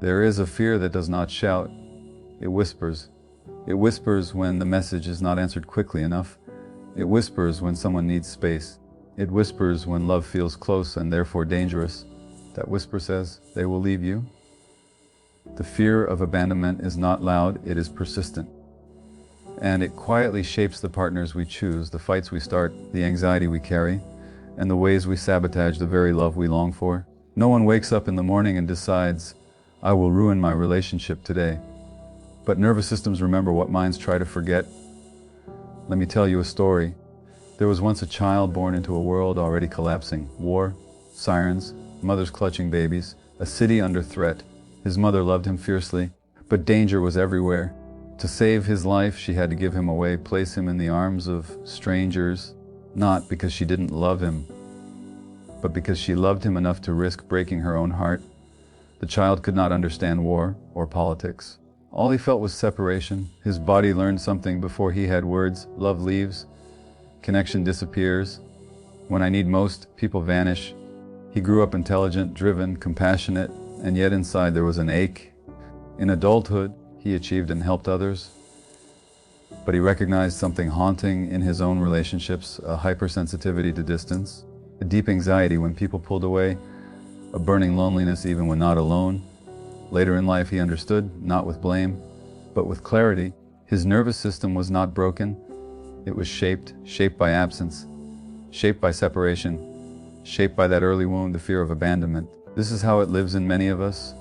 There is a fear that does not shout, it whispers. It whispers when the message is not answered quickly enough. It whispers when someone needs space. It whispers when love feels close and therefore dangerous. That whisper says, they will leave you. The fear of abandonment is not loud, it is persistent. And it quietly shapes the partners we choose, the fights we start, the anxiety we carry, and the ways we sabotage the very love we long for. No one wakes up in the morning and decides, I will ruin my relationship today. But nervous systems remember what minds try to forget. Let me tell you a story. There was once a child born into a world already collapsing. War, sirens, mothers clutching babies, a city under threat. His mother loved him fiercely, but danger was everywhere. To save his life, she had to give him away, place him in the arms of strangers, not because she didn't love him, but because she loved him enough to risk breaking her own heart. The child could not understand war or politics. All he felt was separation. His body learned something before he had words. Love leaves, connection disappears. When I need most, people vanish. He grew up intelligent, driven, compassionate, and yet inside there was an ache. In adulthood, he achieved and helped others, but he recognized something haunting in his own relationships, a hypersensitivity to distance, a deep anxiety when people pulled away, a burning loneliness even when not alone. Later in life he understood, not with blame, but with clarity. His nervous system was not broken. It was shaped by absence, shaped by separation, shaped by that early wound, the fear of abandonment. This is how it lives in many of us.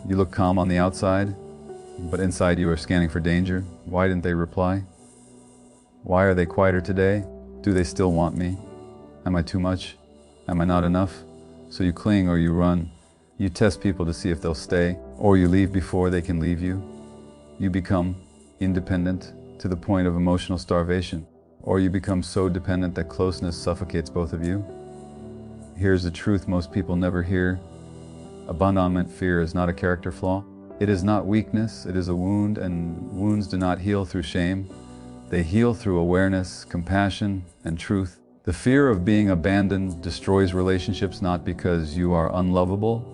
You look calm on the outside, but inside you are scanning for danger. Why didn't they reply? Why are they quieter today? Do they still want me? Am I too much? Am I not enough? So you cling or you run. You test people to see if they'll stay, or you leave before they can leave you. You become independent to the point of emotional starvation, or you become so dependent that closeness suffocates both of you. Here's the truth most people never hear. Abandonment fear is not a character flaw. It is not weakness, it is a wound, and wounds do not heal through shame. They heal through awareness, compassion, and truth. The fear of being abandoned destroys relationships not because you are unlovable,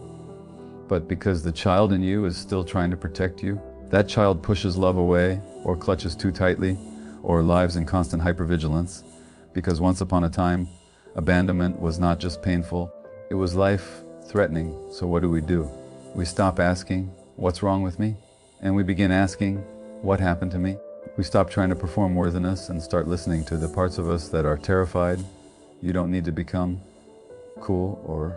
but because the child in you is still trying to protect you. That child pushes love away, or clutches too tightly, or lives in constant hypervigilance, because once upon a time, abandonment was not just painful, it was life-threatening. So what do? We stop asking, what's wrong with me? And we begin asking, what happened to me? We stop trying to perform worthiness and start listening to the parts of us that are terrified. You don't need to become cool or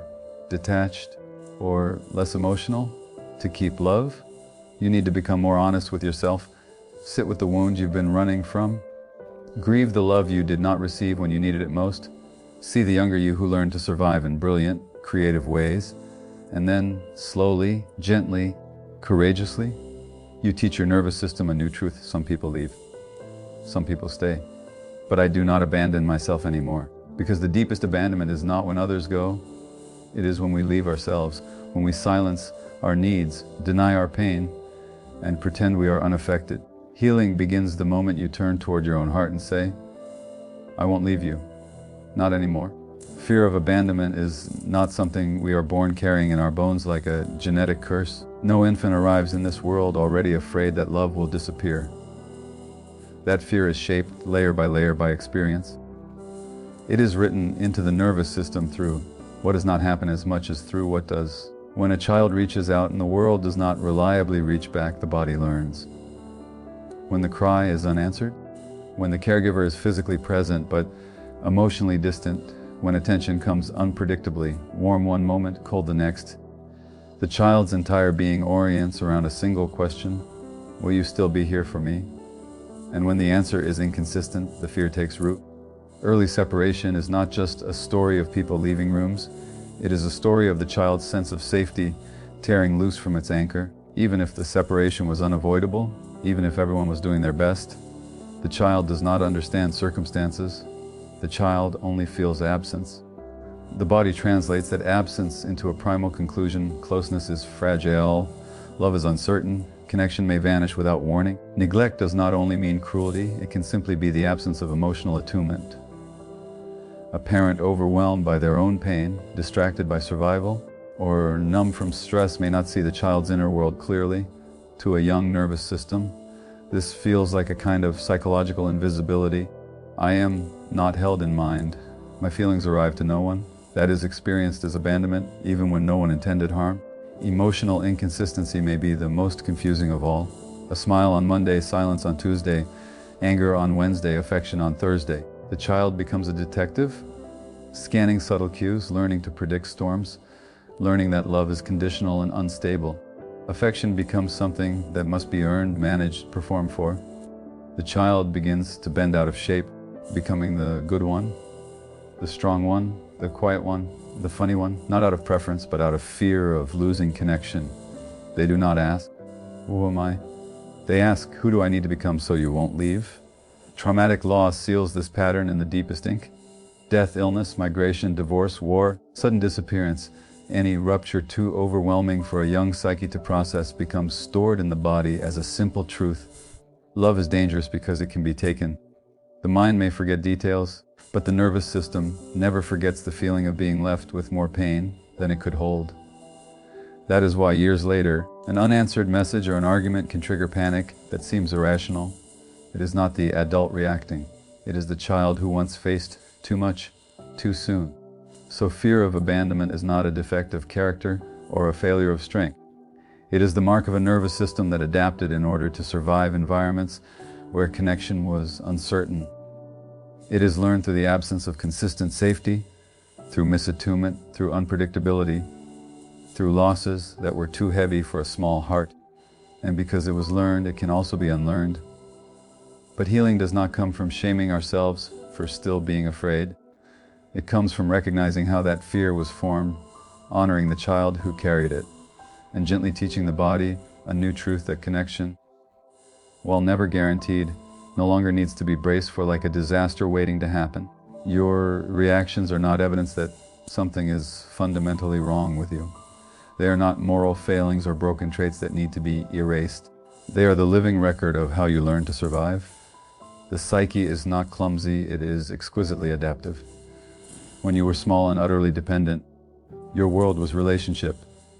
detached or less emotional to keep love. You need to become more honest with yourself. Sit with the wounds you've been running from. Grieve the love you did not receive when you needed it most. See the younger you who learned to survive in brilliant, creative ways. And then, slowly, gently, courageously, you teach your nervous system a new truth. Some people leave. Some people stay. But I do not abandon myself anymore. Because the deepest abandonment is not when others go. It is when we leave ourselves, when we silence our needs, deny our pain, and pretend we are unaffected. Healing begins the moment you turn toward your own heart and say, I won't leave you. Not anymore. Fear of abandonment is not something we are born carrying in our bones like a genetic curse. No infant arrives in this world already afraid that love will disappear. That fear is shaped layer by experience. It is written into the nervous system through what does not happen as much as through what does. When a child reaches out and the world does not reliably reach back, the body learns. When the cry is unanswered, when the caregiver is physically present but emotionally distant, when attention comes unpredictably, warm one moment, cold the next, the child's entire being orients around a single question, will you still be here for me? And when the answer is inconsistent, the fear takes root. Early separation is not just a story of people leaving rooms, it is a story of the child's sense of safety tearing loose from its anchor. Even if the separation was unavoidable, even if everyone was doing their best, the child does not understand circumstances. The child only feels absence. The body translates that absence into a primal conclusion. Closeness is fragile, love is uncertain, connection may vanish without warning. Neglect does not only mean cruelty, it can simply be the absence of emotional attunement. A parent overwhelmed by their own pain, distracted by survival, or numb from stress may not see the child's inner world clearly. To a young nervous system, this feels like a kind of psychological invisibility. I am not held in mind. My feelings arrive to no one. That is experienced as abandonment, even when no one intended harm. Emotional inconsistency may be the most confusing of all. A smile on Monday, silence on Tuesday, anger on Wednesday, affection on Thursday. The child becomes a detective, scanning subtle cues, learning to predict storms, learning that love is conditional and unstable. Affection becomes something that must be earned, managed, performed for. The child begins to bend out of shape, becoming the good one, the strong one, the quiet one, the funny one, not out of preference, but out of fear of losing connection. They do not ask, "Who am I?" They ask, "Who do I need to become so you won't leave?" Traumatic loss seals this pattern in the deepest ink. Death, illness, migration, divorce, war, sudden disappearance, any rupture too overwhelming for a young psyche to process becomes stored in the body as a simple truth. Love is dangerous because it can be taken. The mind may forget details, but the nervous system never forgets the feeling of being left with more pain than it could hold. That is why years later, an unanswered message or an argument can trigger panic that seems irrational. It is not the adult reacting. It is the child who once faced too much, too soon. So fear of abandonment is not a defect of character or a failure of strength. It is the mark of a nervous system that adapted in order to survive environments where connection was uncertain. It is learned through the absence of consistent safety, through misattunement, through unpredictability, through losses that were too heavy for a small heart. And because it was learned, it can also be unlearned. But healing does not come from shaming ourselves for still being afraid. It comes from recognizing how that fear was formed, honoring the child who carried it, and gently teaching the body a new truth that connection, while never guaranteed, no longer needs to be braced for like a disaster waiting to happen. Your reactions are not evidence that something is fundamentally wrong with you. They are not moral failings or broken traits that need to be erased. They are the living record of how you learn to survive. The psyche is not clumsy, it is exquisitely adaptive. When you were small and utterly dependent, your world was relationship.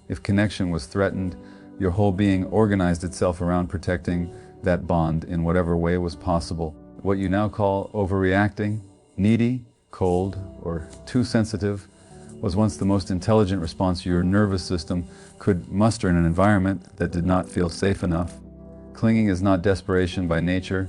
If connection was threatened, your whole being organized itself around protecting that bond in whatever way was possible. What you now call overreacting, needy, cold, or too sensitive was once the most intelligent response your nervous system could muster in an environment that did not feel safe enough. Clinging is not desperation by nature.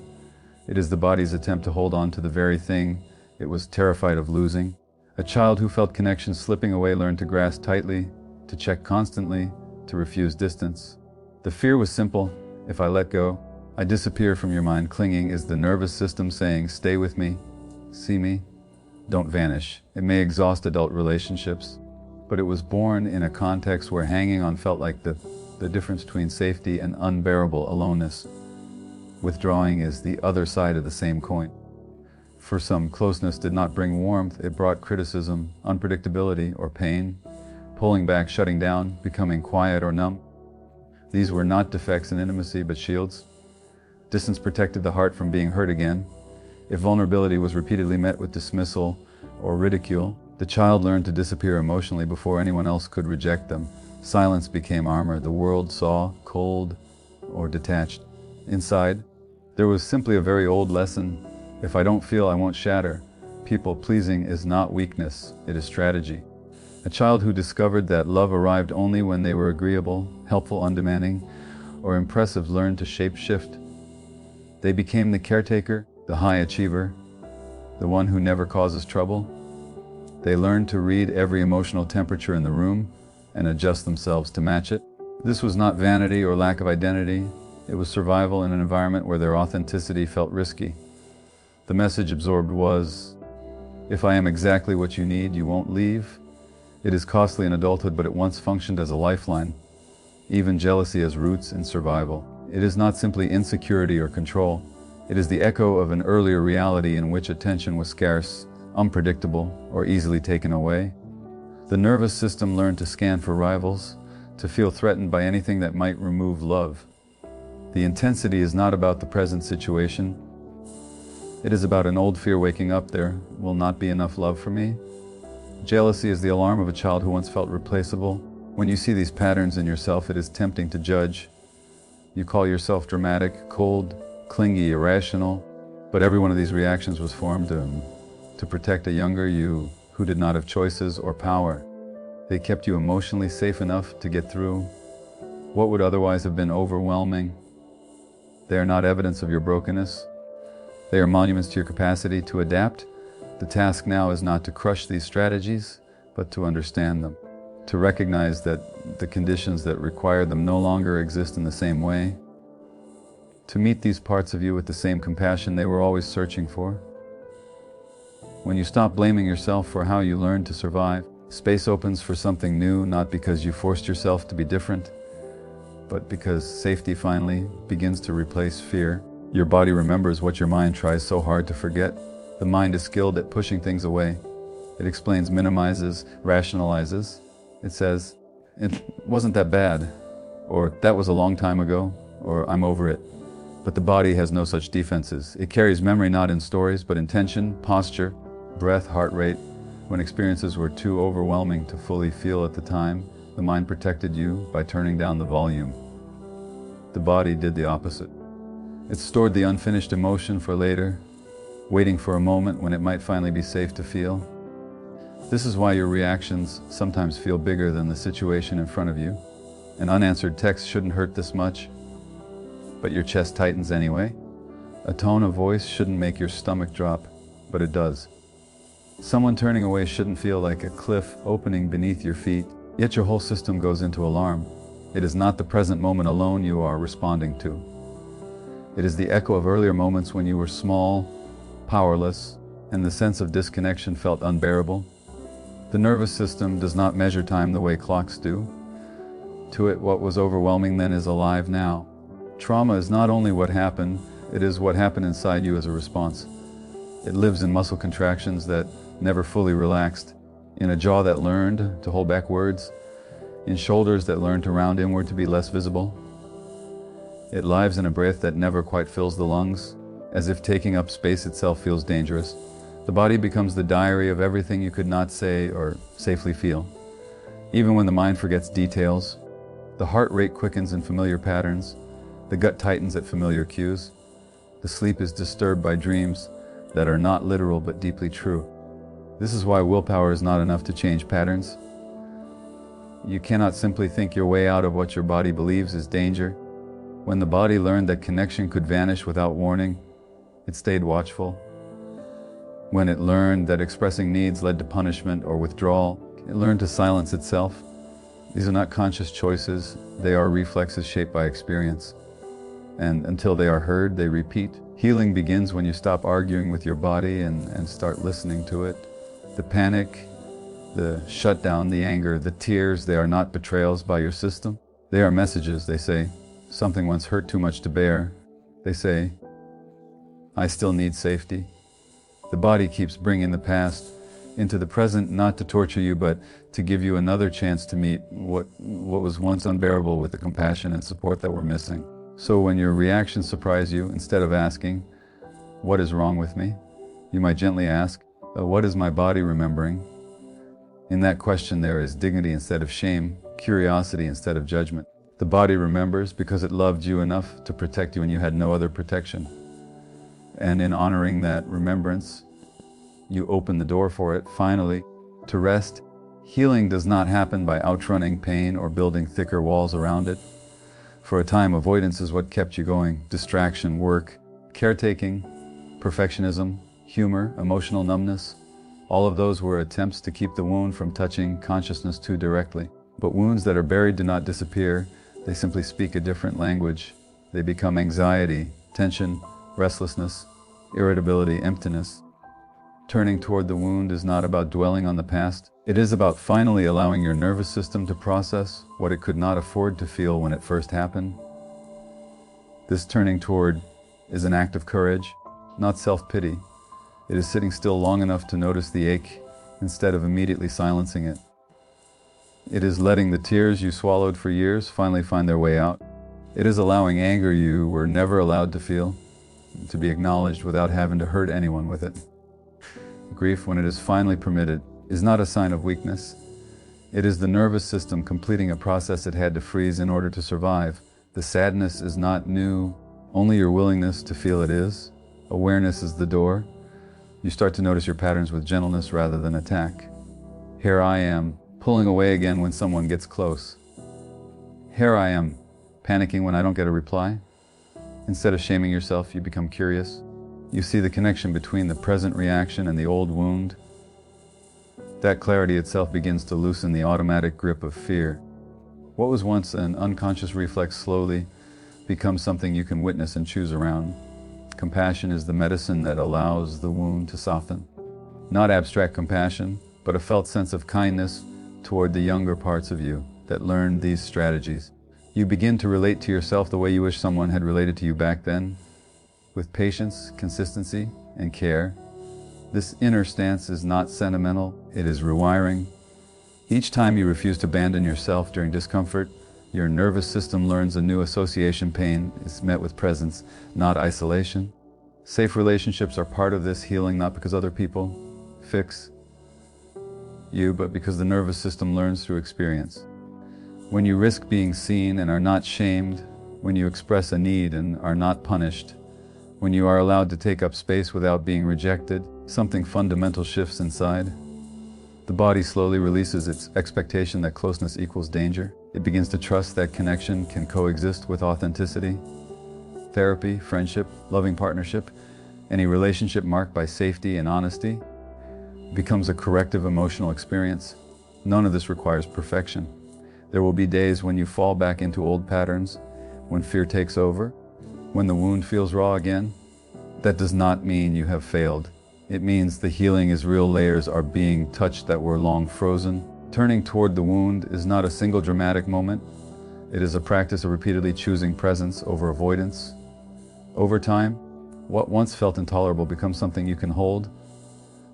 It is the body's attempt to hold on to the very thing it was terrified of losing. A child who felt connection slipping away learned to grasp tightly, to check constantly, to refuse distance. The fear was simple: if I let go, I disappear from your mind. Clinging is the nervous system saying, "Stay with me, see me, don't vanish." It may exhaust adult relationships, but it was born in a context where hanging on felt like the difference between safety and unbearable aloneness. Withdrawing is the other side of the same coin. For some, closeness did not bring warmth, it brought criticism, unpredictability, or pain. Pulling back, shutting down, becoming quiet or numb. These were not defects in intimacy, but shields. Distance protected the heart from being hurt again. If vulnerability was repeatedly met with dismissal or ridicule, the child learned to disappear emotionally before anyone else could reject them. Silence became armor. The world saw, cold or detached. Inside, there was simply a very old lesson: if I don't feel, I won't shatter. People pleasing is not weakness, it is strategy. A child who discovered that love arrived only when they were agreeable, helpful, undemanding, or impressive learned to shape-shift. They became the caretaker, the high achiever, the one who never causes trouble. They learned to read every emotional temperature in the room and adjust themselves to match it. This was not vanity or lack of identity. It was survival in an environment where their authenticity felt risky. The message absorbed was, if I am exactly what you need, you won't leave. It is costly in adulthood, but it once functioned as a lifeline. Even jealousy has roots in survival. It is not simply insecurity or control. It is the echo of an earlier reality in which attention was scarce, unpredictable, or easily taken away. The nervous system learned to scan for rivals, to feel threatened by anything that might remove love. The intensity is not about the present situation. It is about an old fear waking up: there will not be enough love for me. Jealousy is the alarm of a child who once felt replaceable, When you see these patterns in yourself, it is tempting to judge. You call yourself dramatic, cold, clingy, irrational, but every one of these reactions was formed to protect a younger you who did not have choices or power. They kept you emotionally safe enough to get through what would otherwise have been overwhelming. They are not evidence of your brokenness. They are monuments to your capacity to adapt. The task now is not to crush these strategies, but to understand them, to recognize that the conditions that require them no longer exist in the same way, to meet these parts of you with the same compassion they were always searching for. When you stop blaming yourself for how you learned to survive, space opens for something new, not because you forced yourself to be different, but because safety finally begins to replace fear. Your body remembers what your mind tries so hard to forget. The mind is skilled at pushing things away. It explains, minimizes, rationalizes. It says, it wasn't that bad, or that was a long time ago, or I'm over it. But the body has no such defenses. It carries memory not in stories, but in tension, posture, breath, heart rate. When experiences were too overwhelming to fully feel at the time, the mind protected you by turning down the volume. The body did the opposite. It stored the unfinished emotion for later, waiting for a moment when it might finally be safe to feel. This is why your reactions sometimes feel bigger than the situation in front of you. An unanswered text shouldn't hurt this much, but your chest tightens anyway. A tone of voice shouldn't make your stomach drop, but it does. Someone turning away shouldn't feel like a cliff opening beneath your feet, yet your whole system goes into alarm. It is not the present moment alone you are responding to. It is the echo of earlier moments when you were small, powerless, and the sense of disconnection felt unbearable. The nervous system does not measure time the way clocks do. To it, what was overwhelming then is alive now. Trauma is not only what happened, it is what happened inside you as a response. It lives in muscle contractions that never fully relaxed, in a jaw that learned to hold back words, in shoulders that learned to round inward to be less visible. It lives in a breath that never quite fills the lungs, as if taking up space itself feels dangerous. The body becomes the diary of everything you could not say or safely feel. Even when the mind forgets details, the heart rate quickens in familiar patterns, the gut tightens at familiar cues, the sleep is disturbed by dreams that are not literal but deeply true. This is why willpower is not enough to change patterns. You cannot simply think your way out of what your body believes is danger. When the body learned that connection could vanish without warning, it stayed watchful. When it learned that expressing needs led to punishment or withdrawal, it learned to silence itself. These are not conscious choices, they are reflexes shaped by experience. And until they are heard, they repeat. Healing begins when you stop arguing with your body and start listening to it. The panic, the shutdown, the anger, the tears, they are not betrayals by your system. They are messages. They say, something once hurt too much to bear. They say, I still need safety. The body keeps bringing the past into the present, not to torture you, but to give you another chance to meet what was once unbearable with the compassion and support that were missing. So when your reactions surprise you, instead of asking, what is wrong with me? You might gently ask, what is my body remembering? In that question there is dignity instead of shame, curiosity instead of judgment. The body remembers because it loved you enough to protect you when you had no other protection. And in honoring that remembrance, you open the door for it, finally, to rest. Healing does not happen by outrunning pain or building thicker walls around it. For a time, avoidance is what kept you going. Distraction, work, caretaking, perfectionism, humor, emotional numbness. All of those were attempts to keep the wound from touching consciousness too directly. But wounds that are buried do not disappear. They simply speak a different language. They become anxiety, tension, restlessness, irritability, emptiness. Turning toward the wound is not about dwelling on the past. It is about finally allowing your nervous system to process what it could not afford to feel when it first happened. This turning toward is an act of courage, not self-pity. It is sitting still long enough to notice the ache instead of immediately silencing it. It is letting the tears you swallowed for years finally find their way out. It is allowing anger you were never allowed to feel, to be acknowledged without having to hurt anyone with it. Grief, when it is finally permitted, is not a sign of weakness. It is the nervous system completing a process it had to freeze in order to survive. The sadness is not new, only your willingness to feel it is. Awareness is the door. You start to notice your patterns with gentleness rather than attack. Here I am, pulling away again when someone gets close. Here I am, panicking when I don't get a reply. Instead of shaming yourself, you become curious. You see the connection between the present reaction and the old wound. That clarity itself begins to loosen the automatic grip of fear. What was once an unconscious reflex slowly becomes something you can witness and choose around. Compassion is the medicine that allows the wound to soften. Not abstract compassion, but a felt sense of kindness toward the younger parts of you that learned these strategies. You begin to relate to yourself the way you wish someone had related to you back then, with patience, consistency, and care. This inner stance is not sentimental, it is rewiring. Each time you refuse to abandon yourself during discomfort, your nervous system learns a new association. Pain is met with presence, not isolation. Safe relationships are part of this healing, not because other people fix you, but because the nervous system learns through experience. When you risk being seen and are not shamed, when you express a need and are not punished, when you are allowed to take up space without being rejected, something fundamental shifts inside. The body slowly releases its expectation that closeness equals danger. It begins to trust that connection can coexist with authenticity. Therapy, friendship, loving partnership, any relationship marked by safety and honesty becomes a corrective emotional experience. None of this requires perfection. There will be days when you fall back into old patterns, when fear takes over, when the wound feels raw again. That does not mean you have failed. It means the healing is real. Layers are being touched that were long frozen. Turning toward the wound is not a single dramatic moment. It is a practice of repeatedly choosing presence over avoidance. Over time, what once felt intolerable becomes something you can hold.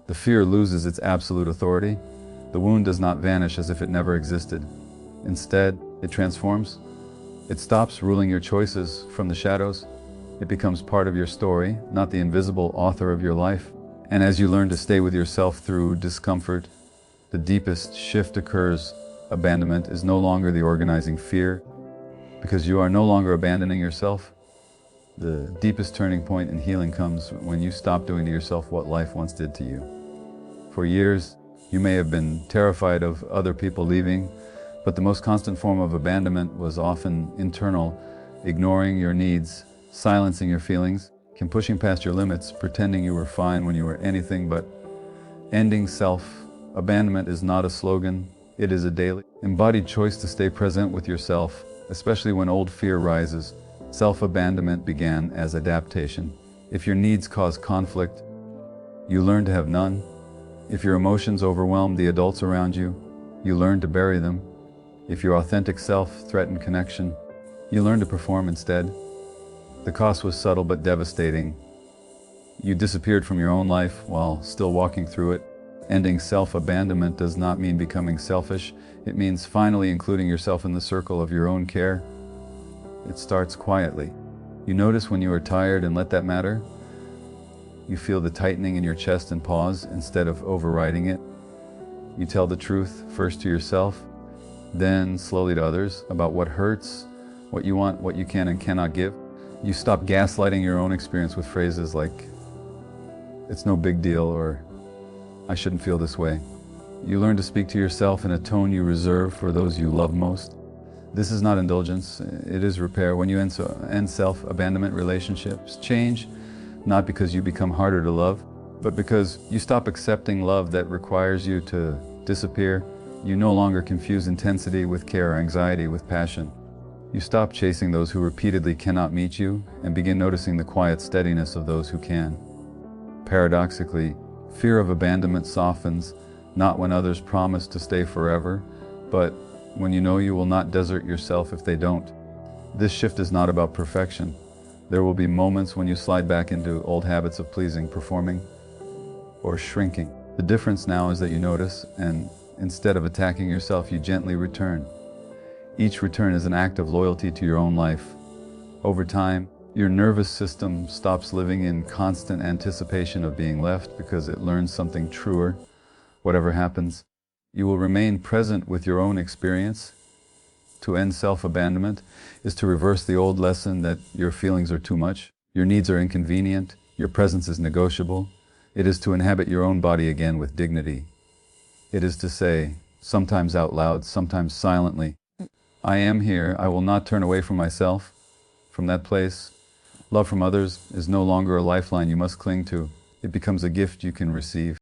The fear loses its absolute authority. The wound does not vanish as if it never existed. Instead, it transforms. It stops ruling your choices from the shadows. It becomes part of your story, not the invisible author of your life. And as you learn to stay with yourself through discomfort, the deepest shift occurs. Abandonment is no longer the organizing fear, because you are no longer abandoning yourself. The deepest turning point in healing comes when you stop doing to yourself what life once did to you. For years, you may have been terrified of other people leaving, but the most constant form of abandonment was often internal, ignoring your needs, silencing your feelings, pushing past your limits, pretending you were fine when you were anything but. Ending self-abandonment is not a slogan, it is a daily, embodied choice to stay present with yourself, especially when old fear rises. Self-abandonment began as adaptation. If your needs cause conflict, you learn to have none. If your emotions overwhelm the adults around you, you learn to bury them. If your authentic self threatened connection, you learn to perform instead. The cost was subtle but devastating. You disappeared from your own life while still walking through it. Ending self-abandonment does not mean becoming selfish. It means finally including yourself in the circle of your own care. It starts quietly. You notice when you are tired and let that matter. You feel the tightening in your chest and pause instead of overriding it. You tell the truth first to yourself, then slowly to others about what hurts, what you want, what you can and cannot give. You stop gaslighting your own experience with phrases like, "It's no big deal," or "I shouldn't feel this way." You learn to speak to yourself in a tone you reserve for those you love most. This is not indulgence, it is repair. When you end self-abandonment, relationships change, not because you become harder to love, but because you stop accepting love that requires you to disappear. You no longer confuse intensity with care or anxiety with passion. You stop chasing those who repeatedly cannot meet you and begin noticing the quiet steadiness of those who can. Paradoxically, fear of abandonment softens, not when others promise to stay forever, but when you know you will not desert yourself if they don't. This shift is not about perfection. There will be moments when you slide back into old habits of pleasing, performing, or shrinking. The difference now is that you notice, and instead of attacking yourself, you gently return. Each return is an act of loyalty to your own life. Over time, your nervous system stops living in constant anticipation of being left because it learns something truer. Whatever happens, You will remain present with your own experience. To end self-abandonment is to reverse the old lesson that your feelings are too much, your needs are inconvenient, your presence is negotiable. It is to inhabit your own body again with dignity. It is to say, sometimes out loud, sometimes silently, I am here, I will not turn away from myself. From that place, love from others is no longer a lifeline you must cling to. It becomes a gift you can receive.